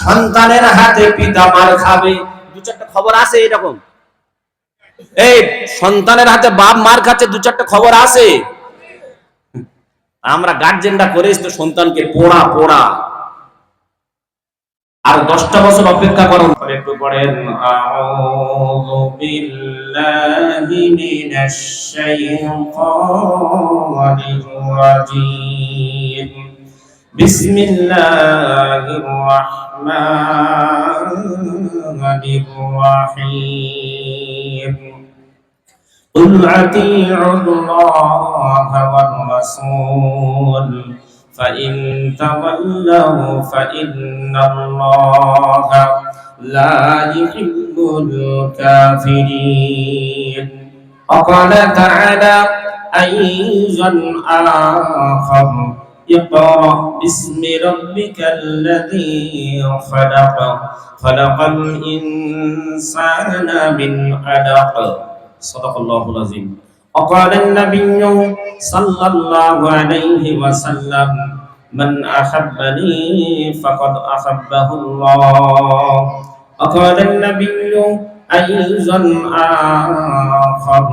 সন্তানের হাতে পিতা মার খাবে, দু চারটা খবর আছে এরকম। এই সন্তানের হাতে বাপ মার খাচ্ছে, দু চারটা খবর আছে। আমরা গার্জেনরা করেছি তো সন্তানকে পোড়া পোড়া। আর 10টা বছর অপেক্ষা করুন। একটু পড়েন আউযু বিল্লাহি মিনাশ শাইতানির রাজীম। বিসমিল্লাহির রাহমানির রাহিম। قل أطيعوا الله والرسول فإن تولوا فإن الله لا يحب الكافرين. وقال تعالى أيضا آخر اقرأ باسم ربك الذي خلق خلق الإنسان من علق صدق الله العظيم. وقال النبي صلى الله عليه وسلم من أحبني فقد أحبه الله. وقال النبي أيضا آخر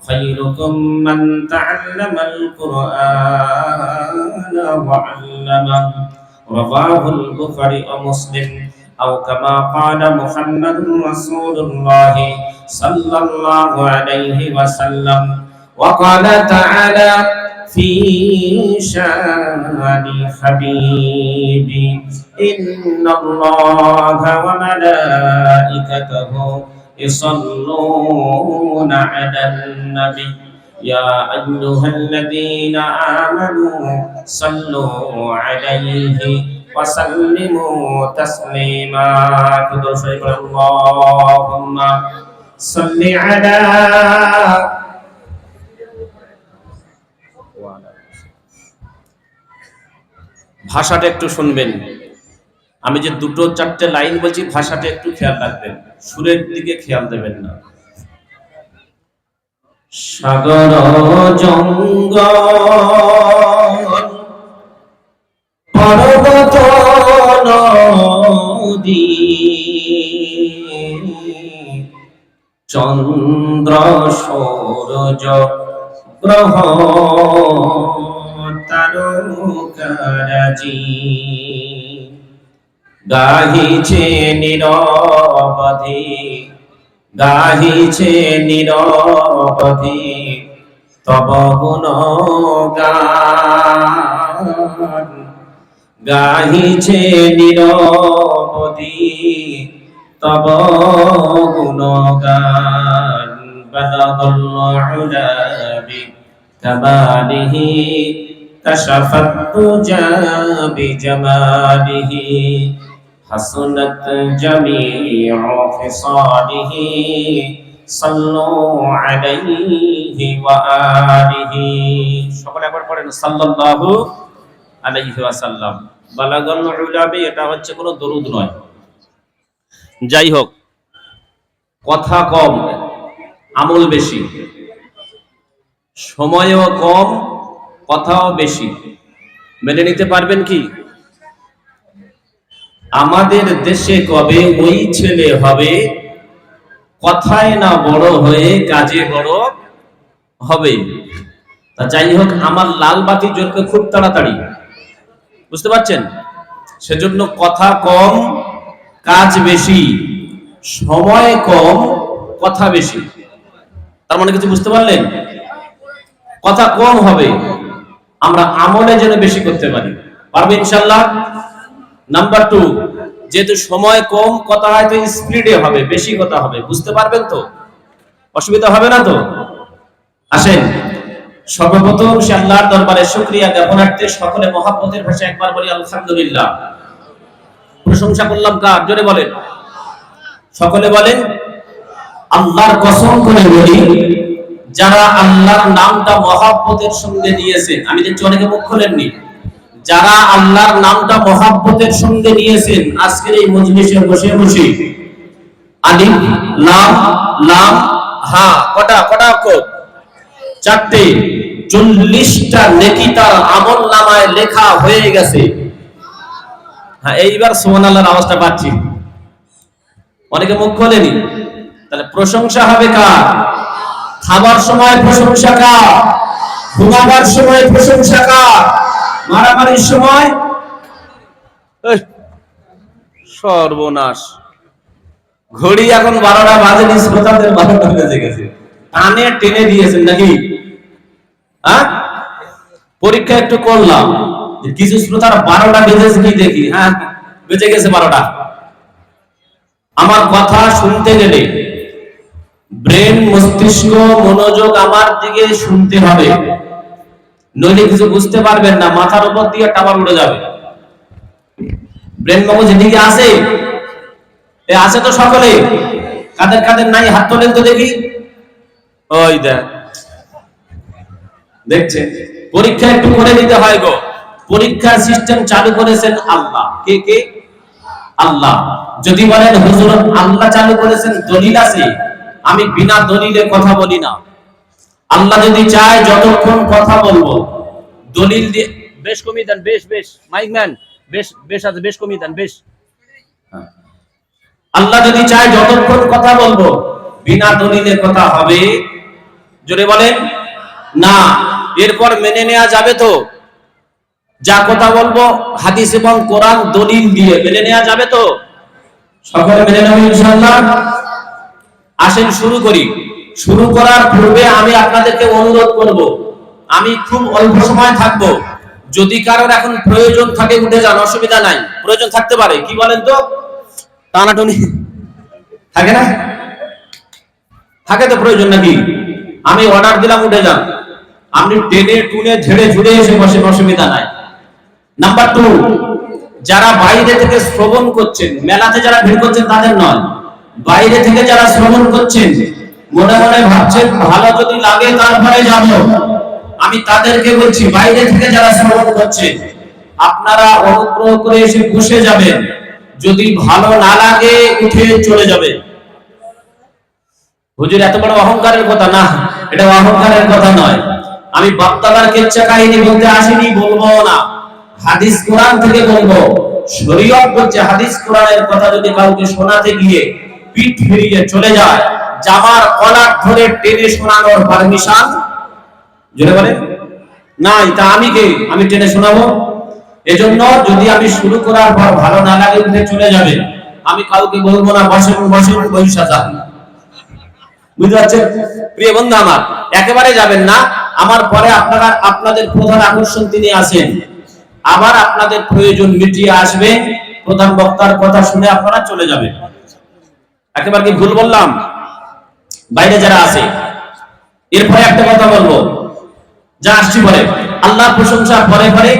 خيركم من تعلم القرآن وعلمه. رواه البخاري ومسلم أو كما قال محمد رسول الله صلى الله عليه وسلم. وقال تعالى في شان حبيبي إن الله وملائكته يصلون على النبي يا أيها الذين آمنوا صلوا عليه وسلموا تسليما. اللهم صل على ভাষাটা একটু শুনবেন। আমি যে দুটো চারটে লাইন বলছি ভাষাটা একটু খেয়াল রাখবেন, সুরের দিকে খেয়াল দেবেন না। সাগর জঙ্গল পর্বত নদী চন্দ্র সূর্য গ্রহ তারকারাজি গাহিছে নিরবধি গাহিছে নিরবধি তব গুণগান গাহিছে নিরবধি তব গুণগান। বালাগাল উলা বিকামালিহি কাশাফাত দুজা বিজামালিহি হাসনাত জামিউ খিসালিহি সাল্লু আলাইহি ওয়া আলিহি। সকলে একবার পড়েন সাল্লাল্লাহু আলাইহি ওয়াসাল্লাম। বালাগাল উলা বি, এটা হচ্ছে কোনো দরুদ নয়। যাই হোক, কথা কম আমল বেশি, সময়ও কম কথাও বেশি। মেনে নিতে পারবেন কি? আমাদের দেশে কবে ওই ছেলে হবে কথায় না বড় হয়ে কাজে বড় হবে। তা যাই হোক, আমার লাল বাতি জ্বলবে খুব তাড়াতাড়ি, বুঝতে পারছেন? সেজন্য কথা কম কাজ বেশি, সময় কম কথা বেশি। তার মানে কিছু বুঝতে পারলেন? কথা কম হবে, আমরা আমলে যেন বেশি করতে পারি। পারবো ইনশাআল্লাহ। নাম্বার 2, যেহেতু সময় কম, কথা হয়তো স্পিডে হবে, বেশি কথা হবে। বুঝতে পারবেন তো? অসুবিধা হবে না তো? আসেন সর্বপ্রথম সে আল্লাহর দরবারে শুকরিয়া জ্ঞাপনার্থে সকলে মহব্বতের ভাষায় একবার বলি আলহামদুলিল্লাহ। প্রশংসা করলাম কার? জোরে বলেন, সকলে বলেন। আল্লাহর কসম করে বলি, যারা আল্লাহর নামটা মহব্বতের সঙ্গে নিয়েছেন, আমি দেখছি অনেকে মুখ খোলেননি, যারা আল্লাহর নামটা মহব্বতের সঙ্গে নিয়েছেন, আজকের এই মজলিসে বসে বসে আলিফ লাম লাম হা কটা কটা অক্ষর? 4টে। 40টা নেকি তার আমলনামায় লেখা হয়ে গেছে। হ্যাঁ, এইবার সুবহানাল্লাহর আওয়াজটা পাচ্ছি। অনেকে মুখ খোলেনি। তাহলে প্রশংসা হবে কার? খাবার সময় প্রশংসা কার? ঘুমাবার সময় প্রশংসা কার? মারামারির সময়? সর্বনাশ, ঘড়ি এখন 12টা বাজেনি, শ্রোতাদের 12টা বেজে গেছে। টানে টেনে দিয়েছেন নাকি? হ্যাঁ, পরীক্ষা একটু করলাম, কিছু শ্রোতার 12টা বেজেছে কি দেখি। হ্যাঁ, বেজে গেছে 12টা। আমার কথা শুনতে গেলে ব্রেন, মস্তিষ্ক, মনোযোগ আমার দিকে শুনতে হবে, নইলে কিছু বুঝতে পারবেন না, মাথার উপর দিয়ে টাওয়ার উড়ে যাবে। ব্রেন মগজ এদিকে আছে, আছে তো সকলে। কাদের কাদের নাই হাত তোলেন তো দেখি। ওই দেখছেন, পরীক্ষা একটু করে দিতে হয় গো। পরীক্ষার সিস্টেম চালু করেছেন আল্লাহ। কে কে? আল্লাহ। যদি বলেন হুজুর আল্লাহ চালু করেছেন, দলিল আছে? আমি বিনা দলিলে কথা বলি না। আল্লাহ যদি চায় যতক্ষণ কথা বলবো দলিল দিয়ে, বেশ কমিয়ে দেন, বেশ বেশ মাইক ম্যান, বেশ বেশ আছে, বেশ কমিয়ে দেন, বেশ। আল্লাহ যদি চায় যতক্ষণ কথা বলবো বিনা দলিলে কথা হবে। জোরে বলেন না। এরপর মেনে নেওয়া যাবে তো? যা কথা বলবো হাদিস এবং কোরআন দলিল দিয়ে মেনে নেওয়া যাবে তো? সকলে মেনে নেব ইনশাআল্লাহ। আসেন শুরু করি। শুরু করার পূর্বে আমি আপনাদেরকে অনুরোধ করব, আমি খুব অল্প সময় থাকবো। যদি কারোর এখন প্রয়োজন থাকে উঠে যান, অসুবিধা নাই। প্রয়োজন থাকতে পারে, কি বলেন তো? টানাটুনি থাকে না? থাকে তো প্রয়োজন নাকি? আমি অর্ডার দিলাম উঠে যান, আপনি টেনে টুনে ঝেড়ে ঝুড়ে এসে বসে, অসুবিধা নাই। নাম্বার 2, যারা বাইরে থেকে শ্রবণ করছেন, মেলাতে যারা ভিড় করছেন তাদের নয়, বাইরে থেকে যারা শ্রবণ করছেন, মনে মনে ভাবছেন ভালো যদি লাগে তারপরে যাব, আমি তাদেরকে বলছি বাইরে থেকে যারা শ্রবণ করছেন আপনারা অনুগ্রহ করে এসে বসে যাবেন। যদি ভালো না লাগে উঠে চলে যাবে। হুজুর এত বড় অহংকারের কথা না, এটা অহংকারের কথা নয়। আমি বাপ্তাদার কেচ্চা কাহিনী বলতে আসিনি, বলবো না। হাদিস কোরআন থেকে বলবো। শরীয়ত বলছে হাদিস কোরআনের কথা যদি কাউকে শোনাতে গিয়ে পিঠ ফিরিয়ে চলে যায়, জামার কলার ধরে টেনে শোনানোর পারমিশন জোরে বলে নাই। তা আমি কে? আমি টেনে শোনাবো? এজন্য যদি আমি শুরু করার পর ভালো না লাগে উঠে চলে যাবে, আমি কাউকে বলবো না বসেন বসেন বৈশা যান। বুঝতে পারছেন প্রিয় বন্ধু আমার? একেবারে যাবেন না। আমার পরে আপনারা, আপনাদের প্রধান আকর্ষণ তিনি আছেন, আবার আপনাদের প্রয়োজন মিটিয়ে আসবেন, প্রধান বক্তার কথা শুনে আপনারা চলে যাবেন। একেবারে কি ভুল বললাম? বাইরে যারা আছে, এরপরে একটা কথা বলবো, যা আসছি পরে। আল্লাহর প্রশংসা পরে পরে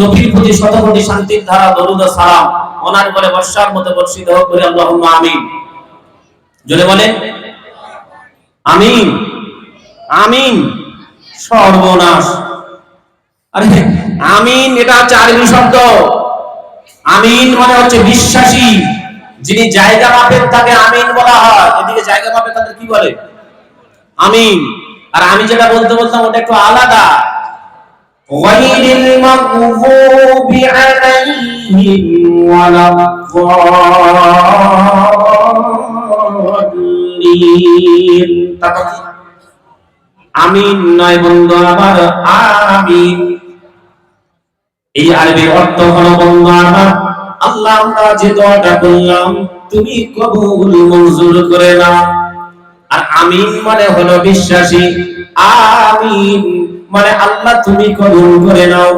নবীর প্রতি শতকোটি শান্তির ধারা, দরুদ ও সালাম ওনার উপরে বর্ষার মতো বর্ষিত হোক বলে আল্লাহুম্মা আমিন। জোরে বলেন আমিন। আমিন। সর্বনাশ, আরে আমিন এটা হচ্ছে আরবি শব্দ। আমিন মানে হচ্ছে বিশ্বাসী। যিনি জায়গা মাপেন তাকে আমিন বলা হয়। এদিকে জায়গা মাপে তাদের কি বলে? আমিন। আর আমি যেটা বলতে বলতাম ওটা একটু আলাদা। গায়রিল মাগযুবি আলাইহিম ওয়ালাদ-দাল্লিন। তারপর আমিন নয় বন্ধু আমার, আমিন। এই আরবি অর্থ হলো বন্ধু আমার, আল্লাহ আমরা যে দোয়াটা করলাম তুমি কবুল মঞ্জুর করে নাও। আর আমিন মানে হলো বিশ্বাসী। আমিন মানে আল্লাহ তুমি কবুল করে নাও।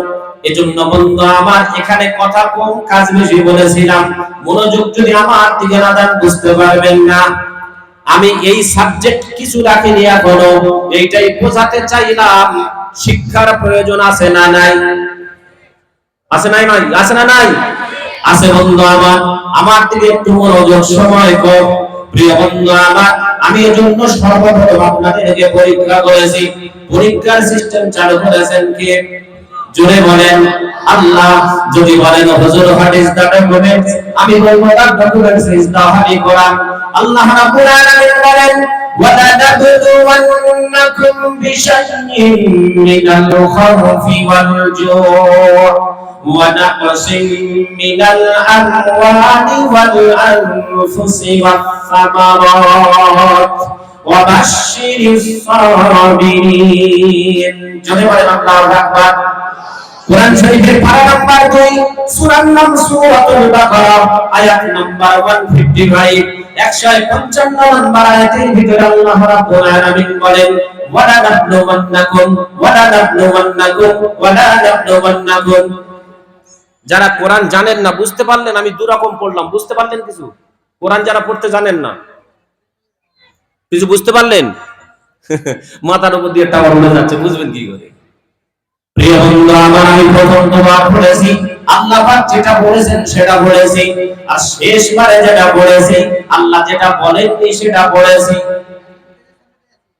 এজন্য বন্ধু আমার এখানে কথা কম কাজ বেশি বলেছিলাম। মনোযোগ যদি আমার দিকে না দেন বুঝতে পারবেন না। আমি এই সাবজেক্ট কিছু রাখিনি এখনো, এইটাই বোঝাতে চাইলাম শিক্ষার প্রয়োজন আছে না নাই? আছে নাই? নাই আছে না নাই? আছে বন্ধু আমার। আমার দিকে একটু মনোযোগ, সময় কম। প্রিয় বন্ধু আমার, আমি এজন্য সর্বপ্রথম আপনাদেরকে পরীক্ষা করেছি। পরীক্ষার সিস্টেম চালু করেছেন কে? জোরে বলেন আল্লাহ। যদি বলেন হুজুর হোয়াট ইজ দ্য ডকুমেন্টস, আমি বলবো the documents is the holy Quran. আল্লাহ রাব্বুল আলামিন বলেন ওয়ালা নাবলুওয়ান্নাকুম বিশাইইন মিনাল খাউফি ওয়াল জু'i ওয়া নাকসিম মিনাল আমওয়ালি ওয়াল আনফুসি ওয়াস সামারাত ওয়া বাশশিরিস সাবিরিন। জোরে বলেন আল্লাহু আকবার। কুরআন শরীফের পারা নাম্বার 2, সূরার নাম সূরাতুল বাকারা, আয়াত নাম্বার 155। 155 নাম্বার আয়াতের ভিতরে আল্লাহ রাব্বুল আলামিন বলেন, ওয়ালা নাবলুওয়ান্নাকুম ওয়ালা নাবলুওয়ান্নাকুম ওয়ালা নাবলুওয়ান্নাকুম। যারা কোরআন জানেন না, বুঝতে পারলেন আমি দুরকম পড়লাম, বুঝতে পারলেন কিছু? কোরআন যারা পড়তে জানেন না, কিছু বুঝতে পারলেন? মাথার উপর দিয়ে টাওয়ার উড়ে যাচ্ছে, বুঝবেন কি করে? প্রিয় বন্ধু আমার, আমি প্রথম দুবার পড়েছি, আল্লাহ পাক যেটা বলেছেন সেটা বলেছি, আর শেষবারে যেটা বলেছি আল্লাহ যেটা বলেননি সেটা বলেছি।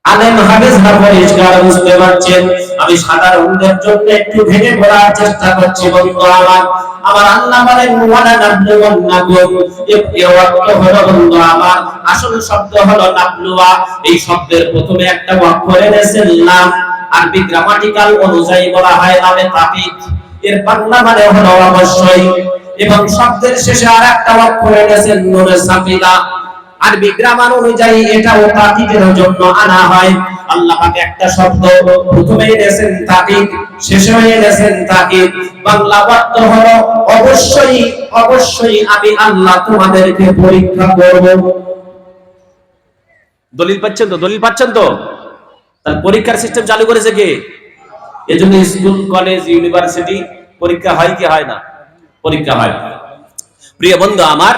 আলেম হাদিসরা পরিষ্কার বুঝতে পারছেন। আমি সাধারণদের জন্য একটু ভেঙে পড়ার চেষ্টা করছি। বন্ধু আমার, আমার আল্লাহ বলেন ওয়ালা নাবলুওয়ান্নাকুম, এর অর্থ হলো বন্ধু আমার, আসল শব্দ হলো নাবলুয়া। এই শব্দের প্রথমে একটা অক্ষর এনেছেন লাম, আরবি গ্রামাটিক্যাল অনুযায়ী বলা হয় লামে তাকিদ, এর বাংলা মানে হলো অবশ্যই, এবং শব্দের শেষে আরেকটা অক্ষর এনেছেন নুনে সাকিলা, আরবি গ্রামার অনুযায়ী এটাও তাকিদের জন্য আনা হয়। আল্লাহ পাক একটা শব্দ প্রথমে এনেছেন তাকিদ, শেষে এনেছেন তাকিদ, বাংলা অর্থ হলো অবশ্যই অবশ্যই আমি আল্লাহ তোমাদেরকে পরীক্ষা করব। দলিল পাচ্ছেন তো? দলিল পাচ্ছেন তো? তার পরীক্ষার সিস্টেম চালু করেছে কে? এজন্য স্কুল, কলেজ, ইউনিভার্সিটি পরীক্ষা হয় কি হয় না? পরীক্ষা হয়। প্রিয় বন্ধু আমার,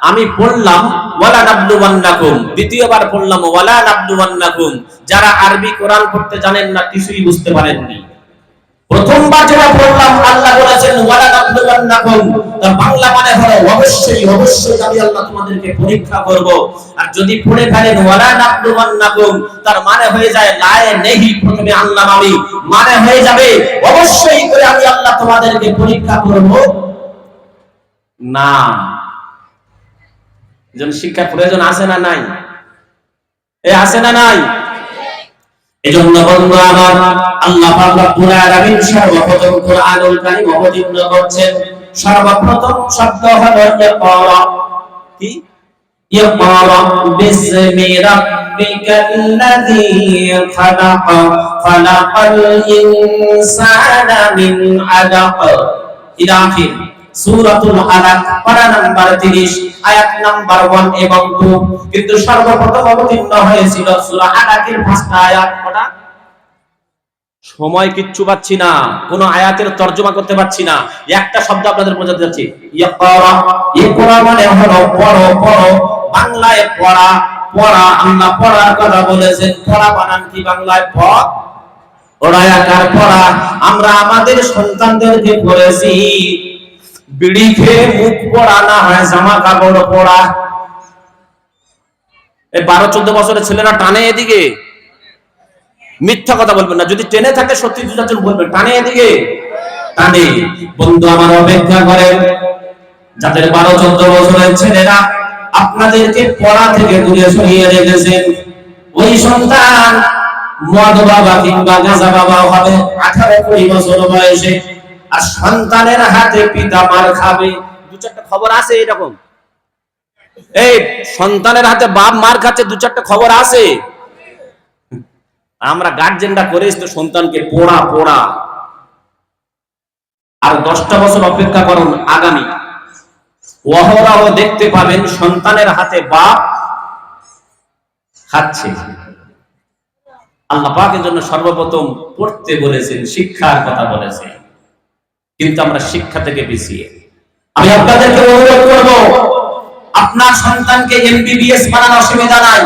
আমি পড়লাম ওয়ালা নাবলুওয়ান্নাকুম, দ্বিতীয়বার পড়লাম ওয়ালা নাবলুওয়ান্নাকুম। যারা আরবি কোরআন পড়তে জানেন না, কিছুই বুঝতে পারেননি। প্রথমবার যেটা পড়লাম আল্লাহ বলেছেন ওয়ালা নাবলুওয়ান্নাকুম, তার বাংলা মানে হলো অবশ্যই অবশ্যই আমি আল্লাহ তোমাদেরকে পরীক্ষা করব। আর যদি পড়ে ফেলেন ওয়ালা নাবলুওয়ান্নাকুম, তার মানে হয়ে যায় লায়ে নেহি, প্রথমে আল্লাহ আমি, মানে হয়ে যাবে অবশ্যই করে আমি আল্লাহ তোমাদেরকে পরীক্ষা করব না। এজন্য শিক্ষার প্রয়োজন আছে না নাই? আছে না নাই? এজন্য বন্ধু আমার, আল্লাহ পাক রব্বুল আলামিন সর্বপ্রথম কোরআনুল কারীম অবতীর্ণ করছেন, সর্বপ্রথম শব্দ হলো ইকরা। কি? ইকরা বিসমি রাব্বিকাল্লাযী খালাক, খালাকাল ইনসানা মিন আলাক, ইলা আখির। সূরাতুল আলাক পারা নাম্বার 30, আয়াত নাম্বার 1 এবং 2। কিন্তু সর্বপ্রথম অবতীর্ণ হয়েছিল সূরা আলাকের 5টা আয়াত। কটা? সময় কিচ্ছু পাচ্ছি না, কোন আয়াতের তরজমা করতে পারছি না, একটা শব্দ আপনাদের বোঝাতে যাচ্ছি। ইকরা, ইকরা মানে হলো পড়ো, পড়ো, বাংলায় পড়া, পড়া। আল্লাহ পড়ার কথা বলেছেন, পড়া বানান কি বাংলায়? পড়ায়াকার পড়া। আমরা আমাদের সন্তানদেরকে পড়েছি বিড়ি খেয়ে মুখ পড়া না হয় জামা কাপড় পড়া। এই 12-14 বছরের ছেলেরা টানে এদিকে, মিথ্যা কথা বলবেন না, যদি টেনে থাকে সত্যি দুজন বলবেন, টানে এদিকে, টানে। বন্ধু আমার, অপেক্ষা করেন যাদের 12-14 বছরের ছেলেরা আপনাদেরকে পড়া থেকে দূরে সরিয়ে রেখেছেন, ওই সন্তান মদ বাবা কিংবা গাঁজা বাবা হবে 18-20 বছর বয়সে, আর সন্তানের হাতে পিতা মার খাবে। 2-4টা খবর আছে এরকম, এই সন্তানের হাতে বাপ মার খাচ্ছে, 2-4টা খবর আছে। আমরা গার্জেনরা করেছি তো সন্তানকে পড়া পড়া। আর 10টা বছর অপেক্ষা করুন, আগামী অহরহ দেখতে পাবেন সন্তানের হাতে বাপ খাচ্ছে। আল্লাহ পাকের জন্য সর্বপ্রথম পড়তে বলেছেন, শিক্ষার কথা বলেছেন, কিন্তু আমরা শিক্ষা থেকে পিছিয়ে। আমি আপনাদেরকে অনুরোধ করব, আপনার সন্তানকে এমবিবিএস বানান, অসুবিধা নাই,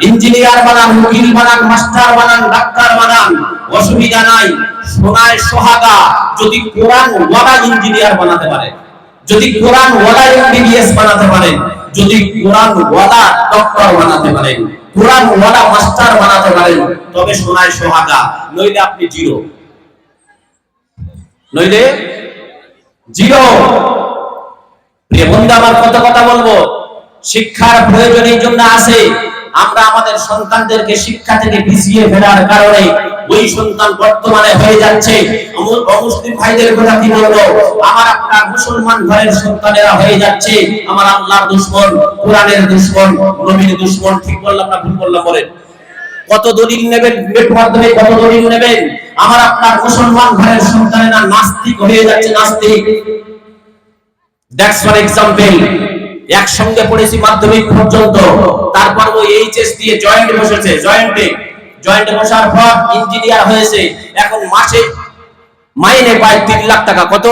ইঞ্জিনিয়ার বানান, উকিল বানান, মাস্টার বানান, ডাক্তার বানান, অসুবিধা নাই। সোনায় সোহাগা যদি কোরআন ওয়ালা ইঞ্জিনিয়ার বানাতে পারে, যদি কোরআন ওয়ালা এমবিবিএস বানাতে পারেন, যদি কোরআন ওয়ালা ডক্টর বানাতে পারেন, কোরআন ওয়ালা মাস্টার বানাতে পারেন, তবে সোনায় সোহাগা, নইলে আপনি জিরো, নইলে জিরো। প্রিয় বন্ধু আমার, কত কথা বলবো, শিক্ষার প্রয়োজন এই জন্য আছে। আমরা আমাদের সন্তানদেরকে শিক্ষা থেকে পিছিয়ে ফেলার কারণে ওই সন্তান বর্তমানে হয়ে যাচ্ছে অমুসলিম ভাইদের কথা কি বলবো, আমার আপনার মুসলমান ঘরের সন্তানেরা হয়ে যাচ্ছে আমার আল্লাহর দুশমন, কোরআনের দুশমন, নবীর দুশমন। ঠিক বললাম না ভুল বললাম বলেন? কত দলিল নেবেন নেট মাধ্যমে, কত দলিল নেবেন? আমার আপনার মুসলমান ঘরের সন্তানেরা নাস্তিক হয়ে যাচ্ছে, নাস্তিক। That's for example. একসঙ্গে পড়েছি মাধ্যমিক পর্যন্ত, তারপর ওই এইচএস দিয়ে জয়েন্ট বসেছে, জয়েন্টে বসার পর ইঞ্জিনিয়ার হয়েছে, এখন মাসে মাইনে পায় 3 লাখ টাকা। কত?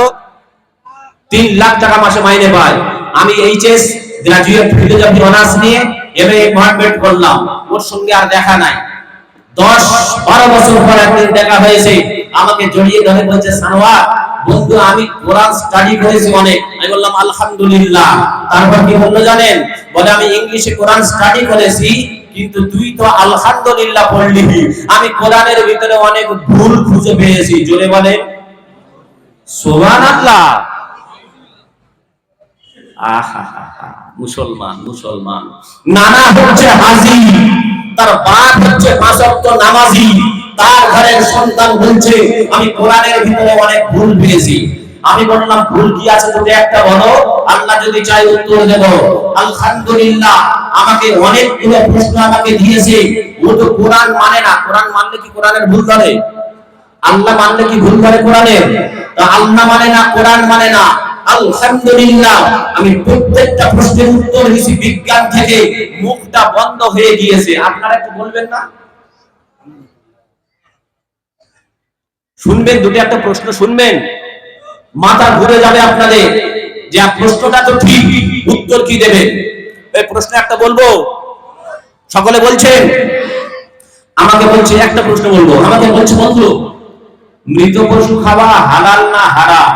3 লাখ টাকা মাসে মাইনে পায়। আমি এইচএস গ্রাজুয়েট ফিলোসফি অনার্স নিয়ে এমএ এনভায়রনমেন্ট করলাম, ওর সঙ্গে আর দেখা নাই। 10-12 বছর পর একদিন দেখা হয়েছে, আমাকে জড়িয়ে ধরে বলছে, সানোয়ার বন্ধু আমি কোরআন স্টাডি করেছি অনেক। আমি বললাম আলহামদুলিল্লাহ। তারপর কি বললো জানেন? বলে আমি ইংলিশে কোরআন স্টাডি করেছি, কিন্তু তুই তো আলহামদুলিল্লাহ পড়লি, আমি কোরআনের ভিতরে অনেক ভুল খুঁজে পেয়েছি। জোরে বলেন সুবহানাল্লাহ। মুসলমান নানা হচ্ছে হাজী, তার বাপ হচ্ছে 5 ওয়াক্ত নামাজি, তার ঘরের সন্তান বলছে আমি কোরআনের ভিতরে অনেক ভুল পেয়েছি। আমি বললাম ভুল কি আছে তুমি একটা বলো, আল্লাহ যদি চাই উত্তর দেব। আলহামদুলিল্লাহ আমাকে অনেকগুলো প্রশ্ন আমাকে দিয়েছে। ও তো কোরআন মানে না, কোরআন মানলে কি কোরআনের ভুল ধরে? আল্লাহ মানলে কি ভুল ধরে কোরআনের? তো আল্লাহ মানে না, কোরআন মানে না। আলহামদুলিল্লাহ আমি প্রত্যেকটা প্রশ্নের উত্তর দিয়েছি বিজ্ঞান থেকে, মুখটা বন্ধ হয়ে গিয়েছে। আপনারা একটু বলবেন না? শুনবেন, দুটো একটা প্রশ্ন শুনবেন, মাথা ঘুরে যাবে আপনাদের যে প্রশ্নটা তো ঠিক, উত্তর কি দেবেন? এই প্রশ্ন একটা বলবো, সকলে বলছেন। আমাকে বলছে একটা প্রশ্ন বলবো, আমাকে বলছে বন্ধু মৃত পশু খাওয়া হালাল না হারাম?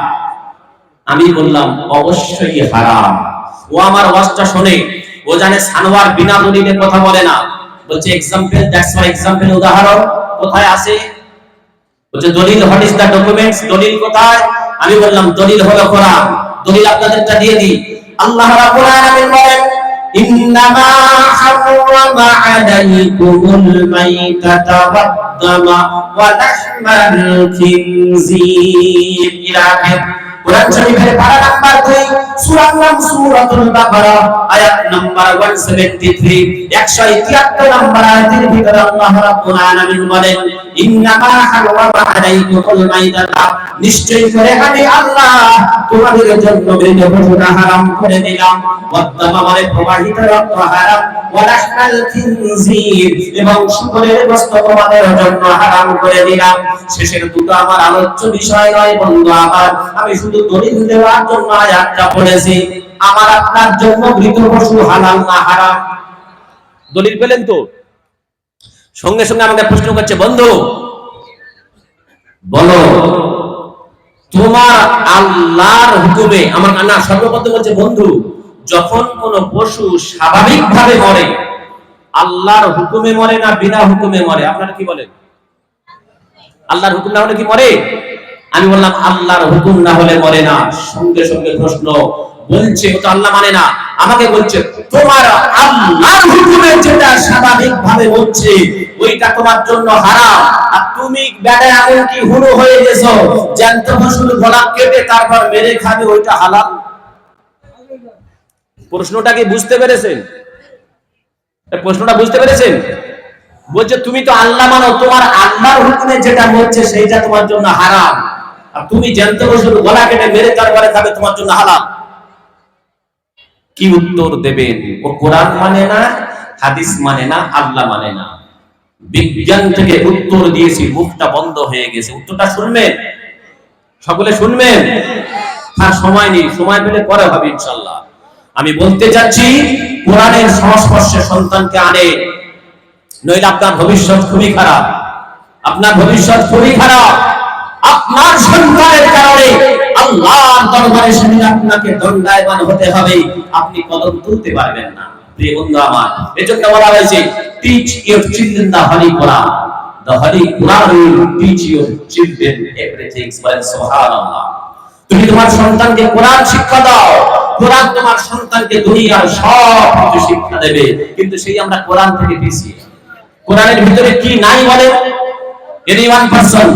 আমি বললাম অবশ্যই হারাম। ও আমার ওয়াজটা শোনে, ও জানে সানোয়ার বিনা দলিলে কথা বলে না। বলছে এক্সাম্পল, দ্যাটস ফর এক্সাম্পল, উদাহরণ কোথায় আছে? বলছে দলিল, হোয়াট ইজ দা ডকুমেন্টস? দলিল কোথায়? আমি বললাম দলিল হলো কোরআন। দলিল আপনাদেরটা দিয়ে দিই। আল্লাহ রাব্বুল আলামিন বলেন ইন্নামা হারামা আলাইকুমুল মাইতাতা ওয়াদ-দামা ওয়া লাহমাল খিনজির। ইলা আখির কোরআন শরীফের পারা নাম্বার 2 সূরার নাম সূরাতুল বাকারা, আয়াত নাম্বার 173, 173 নাম্বার আয়াতের ভিতরে আল্লাহ রাব্বুল আলামিন বলেন ইন্নামা হারামা আলাইকুমুল মাইতাতা, নিশ্চয় করে আমি আল্লাহ তোমাদের জন্য মৃত পশুটা হারাম করে দিলাম, ওয়াদ-দামা মানে প্রবাহিত রক্ত হারাম, ওয়া লাহমাল খিনজির এবং শুকরের গোশত তোমাদের জন্য হারাম করে দিলাম। শেষের দুটো আমার আলোচ্য বিষয় নয় বন্ধু আমার, আমি শুধু দলিল দেওয়ার জন্য আয়াতটা পড়েছি। আমার আপনার জন্য মৃত পশু হালাল না হারাম? দলিল পেলেন তো? সঙ্গে সঙ্গে আমাকে প্রশ্ন করছে বন্ধু বলো তোমার আল্লাহর হুকুমে, আমার না সর্বপ্রথম বলছে বন্ধু যখন কোন পশু স্বাভাবিকভাবে মরে আল্লাহর হুকুমে মরে না বিনা হুকুমে মরে? আপনারা কি বলেন? আল্লাহর হুকুম না হলে কি মরে? আমি বললাম আল্লাহর হুকুম না হলে মরে না। সঙ্গে সঙ্গে প্রশ্ন বলছে ও তো আল্লাহ মানে না, আমাকে বলছে তোমার আল্লাহর হুকুমে যেটা স্বাভাবিকভাবে হচ্ছে ওইটা তোমার জন্য হারাম, আর তুমি বেড়ে এমনকি হুড়ো হয়ে গেছো জ্যান্ত পশুর গলা কেটে তারপর মেরে খাবে, ওইটা হালাল। প্রশ্নটা কি বুঝতে পেরেছেন? প্রশ্নটা বুঝতে পেরেছেন? বলছে তুমি তো আল্লাহ মানো, তোমার আল্লাহর হুকুমে যেটা হচ্ছে সেইটা তোমার জন্য হারাম, আর তুমি জ্যান্ত পশুর গলা কেটে মেরে তারপরে খাবে তোমার জন্য হালাল। কি উত্তর দেবেন? ও কোরআন মানে না, হাদিস মানে না, আল্লাহ মানে না, বিজ্ঞান থেকে উত্তর দিয়েছি, মুখটা বন্ধ হয়ে গেছে। উত্তরটা শুনবেন, সকলে শুনবেন। আর সময় নেই, সময় পেলে পরে হবে ইনশাআল্লাহ। আমি বলতে চাচ্ছি কোরআনের সংস্পর্শে সন্তানকে আনে, নইলে আপনার ভবিষ্যৎ খুবই খারাপ। আপনার ভবিষ্যৎ খুবই খারাপ। আপনার সন্তানের কারণে আল্লাহর দরবারে সেদিন আপনাকে দণ্ডায়মান হতে হবে, আপনি কদম তুলতে পারবেন না। প্রিয় বন্ধু আমার, এজন্য বলা হয়েছে teach your children the holy Quran, the holy Quran will teach your children everything. সুবহানাল্লাহ। তুমি তোমার সন্তানকে কোরআন শিক্ষা দাও, কোরআন তোমার সন্তানকে দুনিয়ার সব কিছু শিক্ষা দেবে, কিন্তু সেই আমরা কোরআন থেকে পিছিয়ে। কোরআনের ভিতরে কি নাই বলে? Any one person,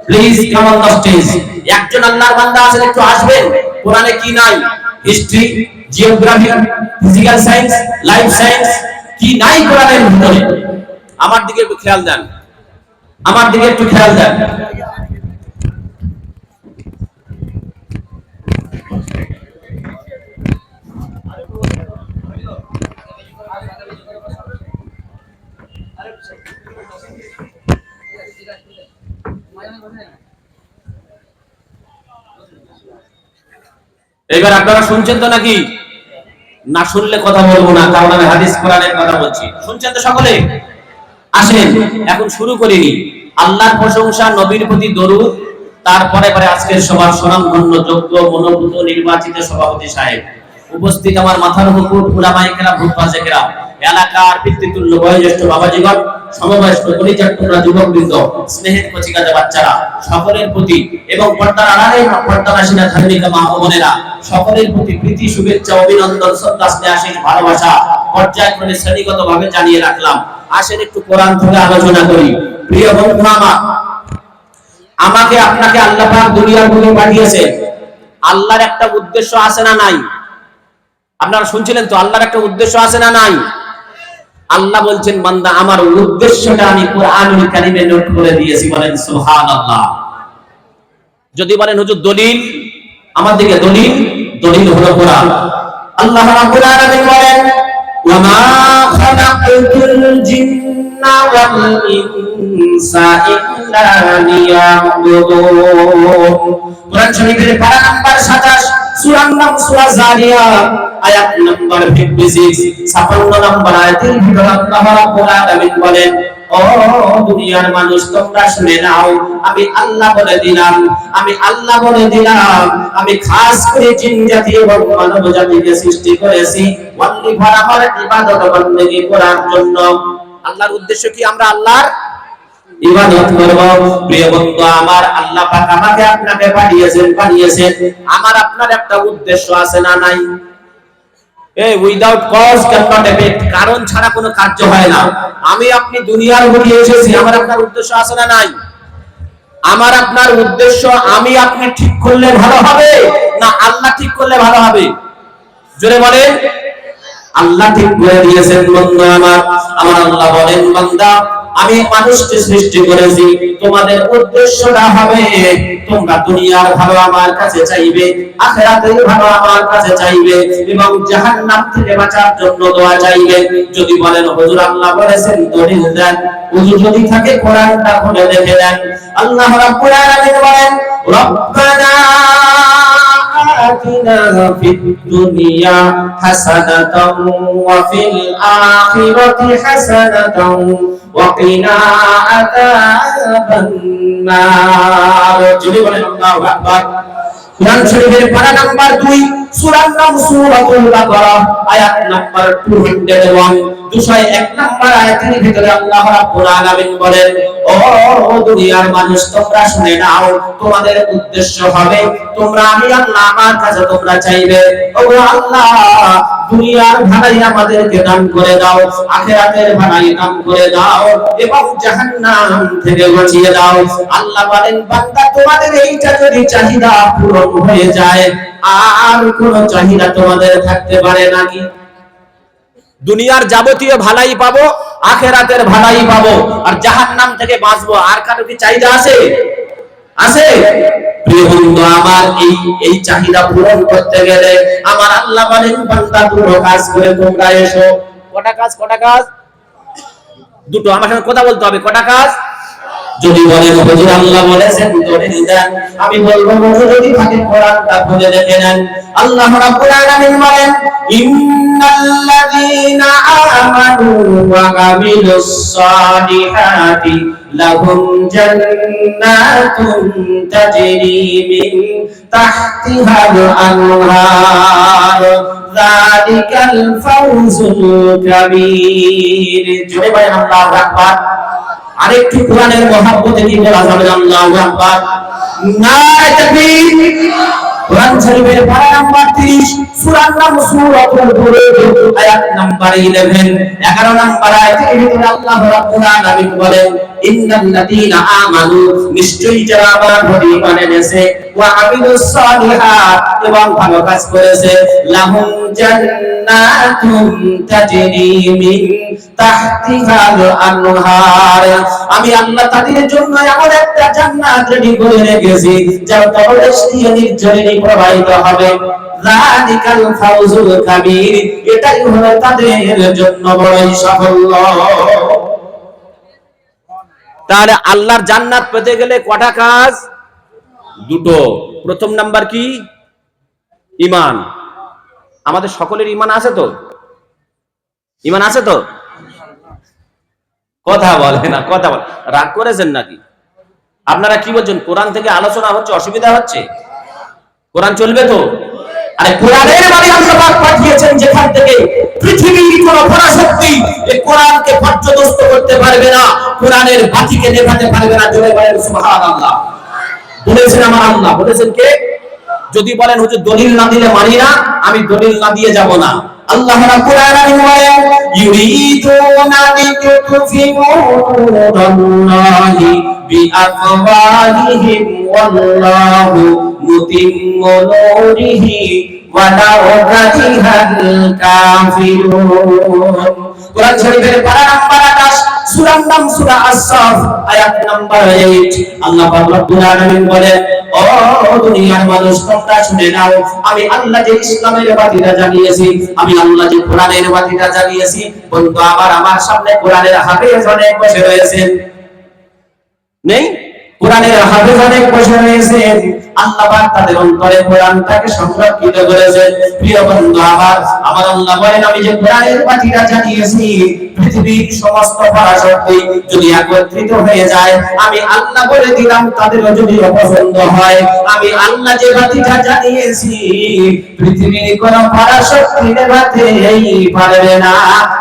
please come on the stage. একজন আল্লাহর বান্দা আছেন, একটু আসবেন। কোরআনে কি নাই? History, geography, physical science, life science কি নাই কোরআনের ভিতরে? আমার দিকে একটু খেয়াল দেন, আমার দিকে একটু খেয়াল দেন। এবার আপনারা শুনছেন তো নাকি? না শুনলে কথা বলবো না, কারণ আমি হাদিস কোরআনের কথা বলছি। শুনছেন তো সকলে? আসেন এখন শুরু করিনি। আল্লাহর প্রশংসা, নবীর প্রতি দরুদ, তারপরে আজকের সবার স্বনামধন্য যোগ্য মনোভূত নির্বাচিত সভাপতি সাহেব, উপস্থিত আমার মাথার মুকুট উলামায়ে কেরাম, ভূতবাজে কেরাম, এলাকার পিতৃতুল্য বয়োজ্যেষ্ঠ বাবাজীগণ, সমবয়স্ক কলিজার টুকরা যুবকবৃন্দ, স্নেহের কচিকাঁচা বাচ্চারা, সকলের প্রতি এবং পর্দার আড়ালে পর্দানাসীনা ধার্মিকা মা ও বোনেরা, সকলের প্রতি প্রীতি, শুভেচ্ছা, অভিনন্দন, শ্রদ্ধা, স্নেহ, আশীষ, ভালোবাসা পর্যায়ক্রমে শ্রেণীগতভাবে জানিয়ে রাখলাম। আসেন একটু কোরআন থেকে আলোচনা করি। প্রিয় বন্ধু আমার, আমাকে আপনাকে আল্লাহ পাক দুনিয়ার বুকে পাঠিয়েছেন। আল্লাহর একটা উদ্দেশ্য আছে না নাই? আপনারা শুনছিলেন তো? আল্লাহর একটা উদ্দেশ্য আছে না নাই? আল্লাহ বলছেন, বান্দা আমার উদ্দেশ্যটা আমি কোরআনুল কারীমে নোট করে দিয়েছি। বলেন সুবহানাল্লাহ। যদি বলেন হুজুর দলিল, আমার দিকে দলিল, দলিল হলো কোরআন। আল্লাহ রাব্বুল আলামিন বলেন, ওয়া মা খালাকতুল জিন্না ওয়াল ইনসা ইল্লা লিয়াবুদুন। কোরআন শরীফের পারা নাম্বার 27, সূরার নাম সূরা জারিয়াত, আয়াত নাম্বার 56, 56 নাম্বার আয়াতের ভিতরে আল্লাহ রাব্বুল আলামিন বলেন, ও দুনিয়ার মানুষ তোমরা শুনে নাও, আমি আল্লাহ বলে দিলাম, আমি আল্লাহ বলে দিলাম, আমি খাস করে জিন জাতি এবং মানব জাতিকে সৃষ্টি করেছি ওয়াল্লি ফর আমার ইবাদত বندگی করার জন্য। আল্লাহর উদ্দেশ্য কি? আমরা আল্লাহর ইবাদত করব। প্রিয় বন্ধু আমার, আল্লাহ পাক আমাকে আপনাকে পাঠিয়েছেন। আমার আপনার একটা উদ্দেশ্য আছে না নাই? Without cause can not effect, কারণ ছাড়া কোনো কার্য হয় না। আমি আপনি দুনিয়ার বুকে এসেছি, আমার আপনার উদ্দেশ্য আছে না নাই? আমার আপনার উদ্দেশ্য আমি আপনি ঠিক করলে ভালো হবে না আল্লাহ ঠিক করলে ভালো হবে? জোরে বলেন। আল্লাহ ঠিক করে দিয়েছেন বন্ধু আমার। আমার আল্লাহ বলেন, বান্দা আমি মানুষকে সৃষ্টি করেছি, তোমাদের উদ্দেশ্যটা হবে তোমরা দুনিয়ার ভালো আমার কাছে চাইবে, আখিরাতের ভালো আমার কাছে চাইবে এবং জাহান্নাম থেকে বাঁচার জন্য দোয়া চাইবে। যদি বলেন হুজুর আল্লাহ বলেছেন, দলিল দেন। হুজুর যদি থাকে কোরআনটা খুলে দেখে দেন। আল্লাহ রাব্বুল আলামিন বলেন, রব্বানা آتنا في الدنيا حسنة وفي الآخرة حسنة وقنا عذاب النار। جل الله أكبر। কোরআন শরীফের পারা নাম্বার 2, সূরার নাম সূরাতুল বাকারা, আয়াত নাম্বার 201, 201 নাম্বার আয়াতের ভিতরে আল্লাহ রাব্বুল আলামিন বলেন, ও দুনিয়ার মানুষ তোমরা শুনে নাও, তোমাদের উদ্দেশ্য হবে তোমরা আমি আল্লাহ আমার কাছে তোমরা চাইবে, ও আল্লাহ দুনিয়ার ভালাই আমাদেরকে দান করে দাও, আখিরাতের ভালাই দান করে দাও এবং জাহান্নাম থেকে বাঁচিয়ে দাও। আল্লাহ বলেন, বান্দা তোমাদের এইটা যদি চাহিদা পূরণ হয়ে যায়, আর কোন চাহিদা তোমাদের থাকতে পারে নাকি? দুনিয়ার যাবতীয় ভালাই পাবো, আখিরাতের ভালাই পাবো আর জাহান্নাম থেকে বাঁচবো, আর কারো কি চাহিদা আছে? আছে? প্রিয় বন্ধু আমার, এই চাহিদা পূরণ করতে গেলে আমার আল্লাহ বলেন, বান্দা দুটো কাজ করে তোমরা এসো। কটা কাজ? কটা কাজ? দুটো। আমার সাথে কথা বলতে হবে। কটা কাজ? যদি বলেন হুজুর আল্লাহ বলেছেন দলিল দেন, আমি বলবো হুজুর যদি থাকে কোরআনটা খুলে দেখে নেন। আল্লাহ রাব্বুল আলামিন বলেন, ইন্নাল্লাযীনা আমানু ওয়া আমিলুস সালিহাতি লাহুম জান্নাতুন তাজরি মিন তাহতিহাল আনহার যালিকাল ফাওজুল কাবীর। জোরে বলেন আল্লাহু আকবার। আরেকটু কোরআনের মহব্বতে কি বলা যাবে? আল্লাহু আকবার। নারে তাকবীর। কোরআন শরীফের পারা নাম্বার 30, সূরার নাম সূরাতুল বুরুজ, আয়াত নাম্বার 11, 11 নাম্বার আয়াতের ভিতরে আল্লাহ রাব্বুল আলামিন বলেন, ইন্নাল্লাযীনা আমানু, নিশ্চয়ই যারা আমার প্রতি ঈমান এনেছে, ওয়া আমিলুস সালিহাত, এবং ভালো কাজ করেছে, লাহুম জান্নাতুন তাজরি মিন তাহতিহাল আনহার, আমি আল্লাহ তাদের জন্য এমন একটা জান্নাত রেডি করে রেখেছি যার তলদেশ দিয়ে নির্ঝরিণী প্রবাহিত হবে। যালিকাল ফাউজুল কাবীর, এটাই হলো তাদের জন্য বড়ই সাফল্য। তাহলে আল্লাহর জান্নাত পেতে গেলে কটা কাজ? দুটো। প্রথম নাম্বার কি? ঈমান। আমাদের সকলের ঈমান আছে তো? ঈমান আছে তো? কথা বলে না, কথা বলে। রাগ করেছেন নাকি? আপনারা কি বলছেন? কোরআন থেকে আলোচনা হচ্ছে, অসুবিধা হচ্ছে? কোরআন চলবে তো? আরে কোরআনের বাণী আল্লাহ পাক পাঠিয়েছেন যেখান থেকে পৃথিবীর কোন পরাশক্তি এই কোরআনকে পর্যদস্ত করতে পারবে না, কোরআনের বাতিকে নেভাতে পারবে না। জোরে বলেন সুবহানাল্লাহ। বলেছেন আমার আল্লাহ, বলেছেন কে? যদি বলেন হুজুর দলিল না দিলে মানি না, আমি দলিল না দিয়ে যাব না। আল্লাহ রাব্বুল আলামিন বলেন, ইউরিদুনা লিতুফিউ নূরাল্লাহি বিআফওয়াহিহিম ওয়াল্লাহু মুতিম্মু নূরিহি ওয়ালাউ কারিহাল কাফিরুন। কোরআন শরীফের পারা নাম্বার 28, সূরার নাম সূরা আস-সাফ, আয়াত নাম্বার 8। আল্লাহ পাক রব্বুল আলামিন বলেন, ও দুনিয়ার মানুষ তোমরা শুনে নাও, আমি আল্লাহ যে ইসলামের বাতিটা জ্বালিয়েছি, আমি আল্লাহ যে কোরআনের বাতিটা জ্বালিয়েছি। বন্ধু আমার সামনে কোরআনের হাফেজ অনেক বসে রয়েছেন, নেই? কোরআনের হাফেজ অনেক বসে রয়েছেন, আল্লাহ পাক তাদের অন্তরে কোরআনটাকে সংরক্ষিত করেছেন। প্রিয় বন্ধু আমার আল্লাহ বলেন, আমি যে কোরআনের বাতিটা জ্বালিয়েছি, পৃথিবীর সমস্ত পরাশক্তি যদি একত্রিত হয়ে যায়, আমি আল্লাহ বলে দিলাম তাদেরও যদি অপছন্দ হয়, আমি আল্লাহ যে বাতিটা জ্বালিয়েছি পৃথিবীর কোন পরাশক্তি নেভাতেই পারবে না।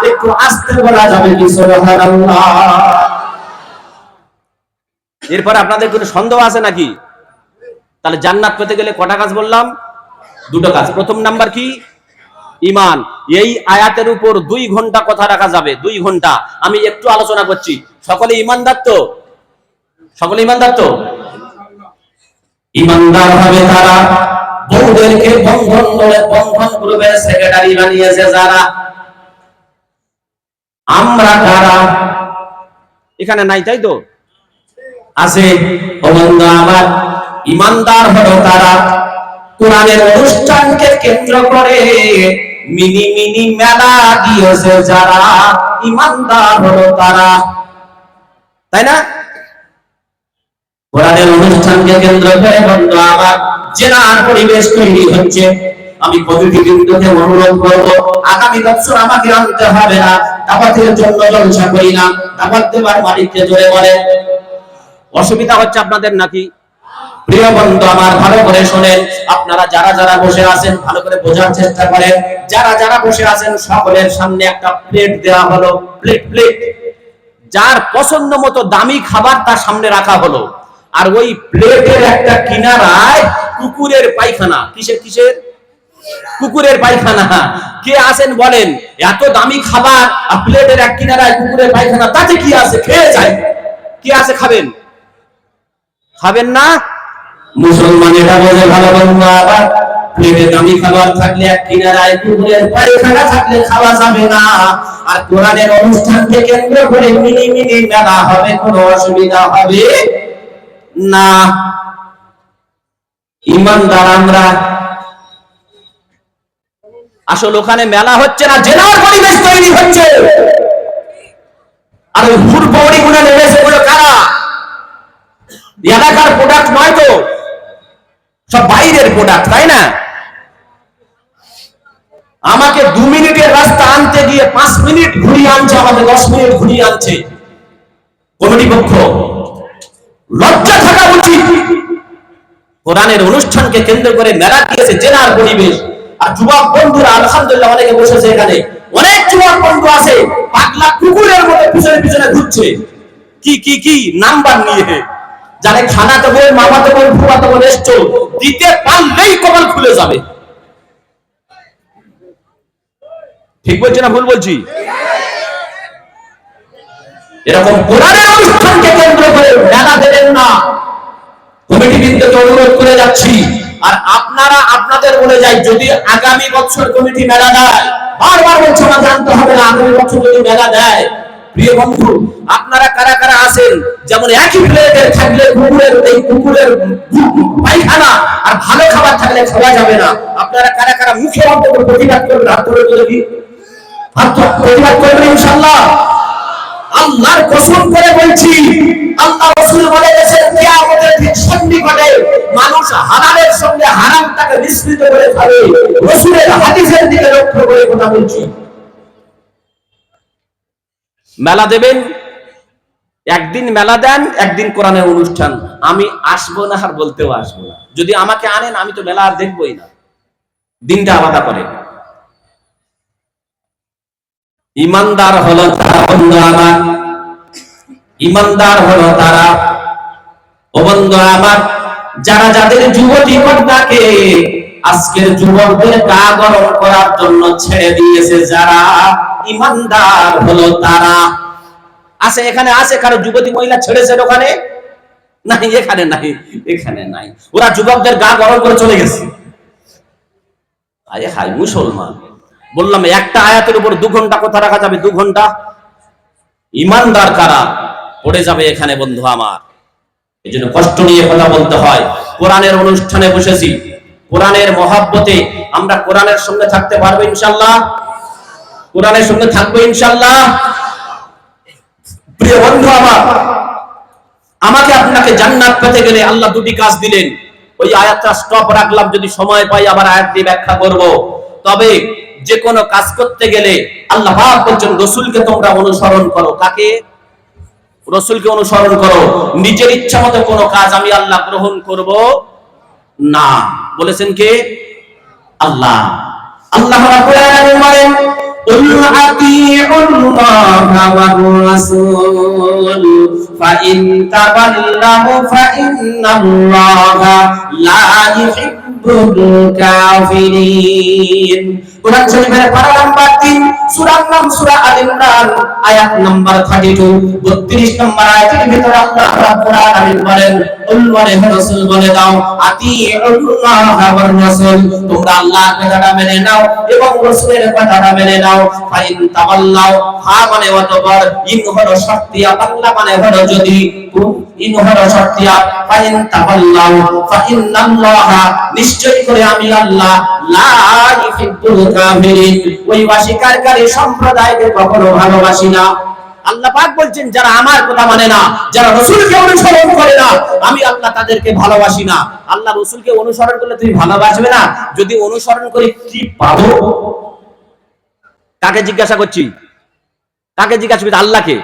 একটু আস্তে বলা যাবে কি সুবহানাল্লাহ? এরপর আপনাদের কোনো সন্দেহ আছে নাকি? তাহলে জান্নাত পেতে গেলে কটা কাজ বললাম? দুটো কাজ। প্রথম নাম্বার কি? ঈমান। এই আয়াতের উপর 2 ঘন্টা কথা রাখা যাবে, 2 ঘন্টা। আমি একটু আলোচনা করছি। সকলে ঈমানদার তো? সকলে ঈমানদার তো? ঈমানদার হবে তারা বউদেরকে বন্ধন গ্রুপের সেক্রেটারি বানিয়েছে যারা। আমরা কারা? এখানে নাই, তাই তো? আছে। ও বন্ধু আমার, ঈমানদার হলো তারা কোরআনের অনুষ্ঠানকে কেন্দ্র করে মিনি মিনি মেলা দিয়েছে যারা, ঈমানদার হলো তারা, তাই না? কোরআনের অনুষ্ঠানকে কেন্দ্র করে বন্ধু আমার জেনার পরিবেশ তৈরি হচ্ছে। আমি কমিটি বিন্দুকে অনুরোধ করবো, আগামী বছর আমাকে আনতে হবে না। দাওয়াতের জন্য জলসা করি না, দাওয়াত দেবার মালিককে জোরে বলে। অসুবিধা হচ্ছে আপনাদের নাকি? প্রিয় বন্ধু আমার ভালো করে শুনেন, আপনারা যারা যারা বসে আছেন ভালো করে বোঝার চেষ্টা করেন। যারা যারা বসে আছেন সকলের সামনে একটা প্লেট দেওয়া হলো, প্লেট। যার পছন্দ মতো দামি খাবার তার সামনে রাখা হলো, আর ওই প্লেটের একটা কিনারায় কুকুরের পায়খানা। কিসের? কুকুরের পায়খানা। কে আছেন বলেন? এত দামি খাবার আর প্লেটের এক কিনারায় কুকুরের পায়খানা, তাতে কি আছে? খেয়ে যায়। কি আছে? খাবেন না? মুসলমান এটা বলে ভালো বন্ধু আবার, প্লেটে দামি খাবার থাকলে এক কিনারায় কুকুরের পায়খানা থাকলে খাওয়া যাবে না। আর কোরআনের অনুষ্ঠানকে কেন্দ্র করে মিনি মিনি মেলা হবে, কোনো অসুবিধা হবে না। ঈমানদার আমরা। আসলে ওখানে মেলা হচ্ছে না, জেনার পরিবেশ তৈরি হচ্ছে। আর ওই হুড়পড়ি গুলো নেমেছে বলে কারা? এলাকার প্রোডাক্ট নয় তো, সব বাইরের প্রোডাক্ট, তাই না? আমাকে 2 মিনিটের রাস্তা আনতে গিয়ে 5 মিনিট ঘুরিয়ে আনছে, আমাকে 10 মিনিট ঘুরিয়ে আনছে কমিটি পক্ষ। লজ্জা থাকা উচিত। কোরআনের অনুষ্ঠানকে কেন্দ্র করে মেলা দিয়েছে, জেনার পরিবেশ। আর যুবক বন্ধুরা আলহামদুলিল্লাহ অনেকে বসেছে এখানে, অনেক যুবক বন্ধু আছে পাগলা কুকুরের মতো পিছনে পিছনে ঘুরছে। কি নাম্বার নিয়ে, যারা খানাতে বল, মামাতে বল, ফুয়াতে বল এসছো, দিতে পারলেই কপাল খুলে যাবে। ঠিক বলছি না ভুল বলছি? এরকম কোরআনের অনুষ্ঠানকে কেন্দ্র করে মেলা দেবেন না, কমিটিবৃন্দকে অনুরোধ করে যাচ্ছি। আর আপনারা আপনাদের বলে যাই, যদি আগামী বছর কমিটি মেলা দেয়, বারবার বলছে না, জানতে হবে না, আগামী বছর যদি মেলা দেয়, প্রিয় বন্ধু আপনারা কারা কারা আছেন, যেমন একই প্লেটে থাকলে কুকুরের পায়খানা আর ভালো খাবার থাকলে খাওয়া যাবে না, আপনারা কারা কারা মুখে অন্তত প্রতিবাদ করবেন? হাত তুলে দেখি, প্রতিবাদ করবেন ইনশাআল্লাহ। আল্লাহর কসম করে বলছি, আল্লাহ রাসূল বলে গেছেন কিয়ামতের ঠিক সন্নিকটে মানুষ হালালের সঙ্গে হারামটাকে মিশ্রিত করে খাবে। রাসূলের হাদিসের দিকে লক্ষ্য করে কথা বলছি। মেলা দেবেন, একদিন মেলা দেন, একদিন কোরআনের অনুষ্ঠান। আমি আসবো না, আর বলতেও আসবো না। যদি আমাকে আনেন, আমি তো মেলা আর দেখবই না। দিনটা আলাদা করে। ইমানদার হলো তারা, বন্ধু আমার, ইমানদার হলো তারা, ও বন্ধু আমার, যারা যাদের যুবতী কন্যাকে আজকের যুবকদের গা গরম করার জন্য ছেড়ে দিয়েছে, যারা ইমানদার হলো তারা। আছে এখানে, আছে কারো যুবতী মহিলা ছেড়েছে ওখানে? নাই, এখানে নাই, এখানে নাই। ওরা যুবকদের গা গরম করে চলে গেছে। আরে হাই মুসলমান, বললাম একটা আয়াতের উপর 2 ঘন্টা কথা রাখা যাবে? 2 ঘন্টা? ইমানদার কারা পড়ে যাবে এখানে বন্ধু আমার। এই জন্য কষ্ট নিয়ে কথা বলতে হয়। কোরআনের অনুষ্ঠানে বসেছি, কোরআনের মহাব্বতে আমরা কোরআনের সঙ্গে থাকতে পারবো ইনশাআল্লাহ? কোরআনের সঙ্গে থাকবো ইনশাআল্লাহ? প্রিয় বন্ধু আমার, আমাকে আপনাকে জান্নাত পেতে গেলে আল্লাহ 2টি কাজ দিলেন। ওই আয়াতটা স্টপ রাখলাম, যদি সময় পাই আবার আয়াত দিয়ে ব্যাখ্যা করব। তবে যে কোনো কাজ করতে গেলে আল্লাহ পাক বলেন রাসূলকে তোমরা অনুসরণ করো। কাকে? রাসূলকে অনুসরণ করো। নিজের ইচ্ছা মতো কোনো কাজ আমি আল্লাহ গ্রহণ করব না, বলেছেন কে? আল্লাহ। আল্লাহ রাব্বুল আলামিন বলেন কুল আতিউল্লাহ ওয়ার রাসূল ফাইন তাওয়াল্লাহু ফাইন্নাল্লাহা লা ইউহিব্বুল কাফিরিন। কোরআন শরীফের পারা নাম্বার 3, সূরার নাম সূরা আল ইমরান, আয়াত নাম্বার 32, 32 নম্বর আয়াতের ভিতরে আল্লাহ রাব্বুল আলামিন বলেন, "উল্লাহ হে রাসূল বলে দাও, আতিউল্লাহ ওয়ার রাসূল, তোমরা আল্লাহর কথাটা মেনে নাও এবং রাসূলের কথাটা মেনে নাও। ফাইন তাওয়াল্লাহ, হা মানে অতঃপর, ইন হলো শর্তিয়া, বাংলা মানে হলো যদি, ইন হলো শর্তিয়া, ফাইন তাওয়াল্লাহ ফাইন্নাল্লাহা, নিশ্চয় করে আমি আল্লাহ, লা ইউহিব্বুল কাফিরিন, ওই অস্বীকারী সম্প্রদায়কে কখনো ভালোবাসি না। আল্লাহ পাক বলছেন যারা আমার কথা মানে না, যারা রাসূলকে অনুসরণ করে না, আমি আল্লাহ তাদেরকে ভালোবাসি না। আল্লাহ রাসূলকে অনুসরণ করলে তুমি ভালোবাসবে না? যদি অনুসরণ করে কি পাবো? কাকে জিজ্ঞাসা করছি? কাকে জিজ্ঞাসা করছি? আল্লাহকে।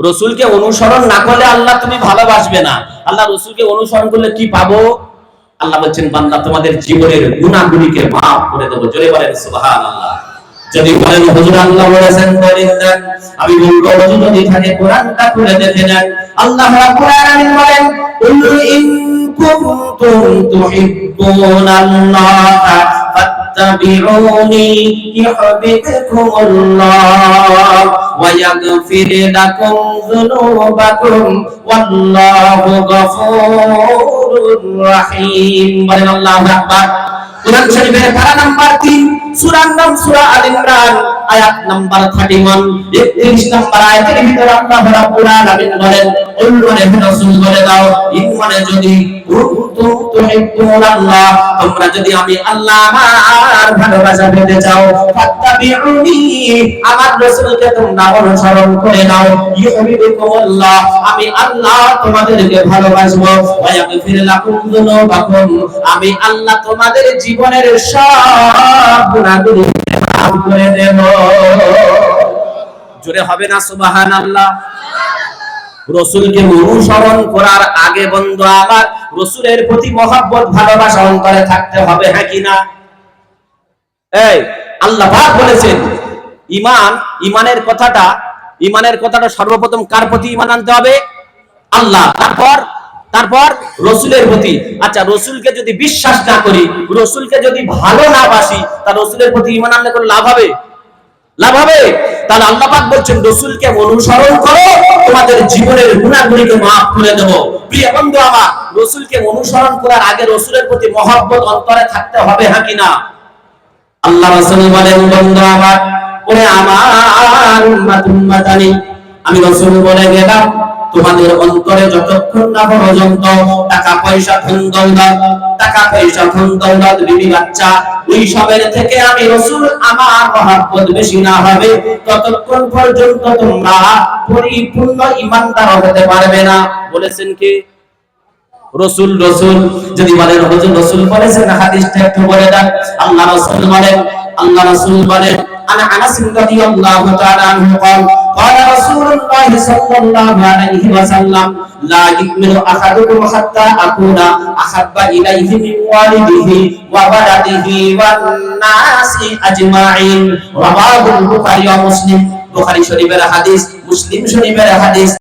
রাসূলকে অনুসরণ না করলে আল্লাহ তুমি ভালোবাসবে না। আল্লাহ রাসূলকে অনুসরণ করলে কি পাবো? আল্লাহ বলছেন বান্দা তোমাদের জীবনের গুনাহগুলিকে maaf করে দেব। জোরে বলেন সুবহানাল্লাহ। যদি বলেন হুজুর আল্লাহ বলেছেন বলেন দেন, আমি বলবো হুজুর যদি থাকে কোরআনটা খুলে দেখে নেন। আল্লাহ রাব্বুল আলামিন বলেন কুল ইন কুনতুম তুহিব্বুনাল্লাহা ফাত্তাবিউনি ইউহিব্বুকুমুল্লাহ ওয়া ইয়াগফির লাকুম যুনুবাকুম ওয়াল্লাহু গফুরুর রাহিম। বলেন আল্লাহু আকবার। কোরআন শরীফের পারা নাম্বার 3, সূরার নাম সূরা আল ইমরান, আয়াত নাম্বার 31, 31 নম্বর আয়াতের ভিতরে আল্লাহ রাব্বুল আলামিন বলেন, "উল্লাহ হে রাসূল বলে দাও, ইন মানে যদি, কুনতুম তুহিব্বুনাল্লাহ, তোমরা যদি আমি আল্লাহ আমার ভালোবাসা পেতে চাও, ফাত্তাবিউনি, আমার রাসূলকে তোমরা অনুসরণ করে নাও, ইউহিব্বুকুমুল্লাহ, আমি আল্লাহ তোমাদেরকে ভালোবাসবো, ওয়া ইয়াগফির লাকুম যুনুবাকুম, আমি আল্লাহ তোমাদের জীবনের সব গুনাহগুলি মাফ করে দেব।" জোরে হবে না সুবহানাল্লাহ? রাসূলকে অনুসরণ করার আগে বন্ধু আমার রাসূলের প্রতি মহব্বত ভালোবাসা অন্তরে থাকতে হবে, হ্যাঁ কি না? এই আল্লাহ পাক বলেছেন ইমানের কথাটা সর্বপ্রথম কার প্রতি ঈমান আনতে হবে? আল্লাহ, তারপর রাসূলের প্রতি। আচ্ছা, রাসূলকে যদি বিশ্বাস না করি, রাসূলকে যদি ভালো না বাসি, তা রাসূলের প্রতি ঈমান আনলে কোনো লাভ হবে? লাভ হবে। তাহলে আল্লাহ পাক বলছেন রাসূলকে অনুসরণ করো, তোমাদের জীবনের গুনাহগুলিকে maaf করে দেব। প্রিয় বন্ধু আমার, রাসূলকে অনুসরণ করার আগে রাসূলের প্রতি মহব্বত অন্তরে থাকতে হবে, হ্যাঁ কি না? আল্লাহ রাসূল বলেন, বন্ধু আমার, ওরে আমার উম্মতানি, আমি রাসূল বলে গেলাম, তোমাদের অন্তরে যতক্ষণ না পর্যন্ত টাকা পয়সা ধন দৌলত বিবি বাচ্চা ওই সবের থেকে আমি রাসূল আমার মহব্বত বেশি না হবে, ততক্ষণ পর্যন্ত তোমরা পরিপূর্ণ ঈমানদার হতে পারবে না। বলেছেন কি? রাসূল যদি বলেন হুজুর রাসূল বলেছেন, হাদিসটা একটু বলে দেন। আল্লাহ রাসূল বলেন আন আনাস রাদিয়াল্লাহু তাআলা আনহু قال قال رسول الله صلى الله عليه وسلم لا يؤمن احدكم حتى اكون احب اليه من والده وولده والناس اجمعين رواه البخاري ومسلم। বুখারী শরীফের হাদিস, মুসলিম শরীফের হাদিস।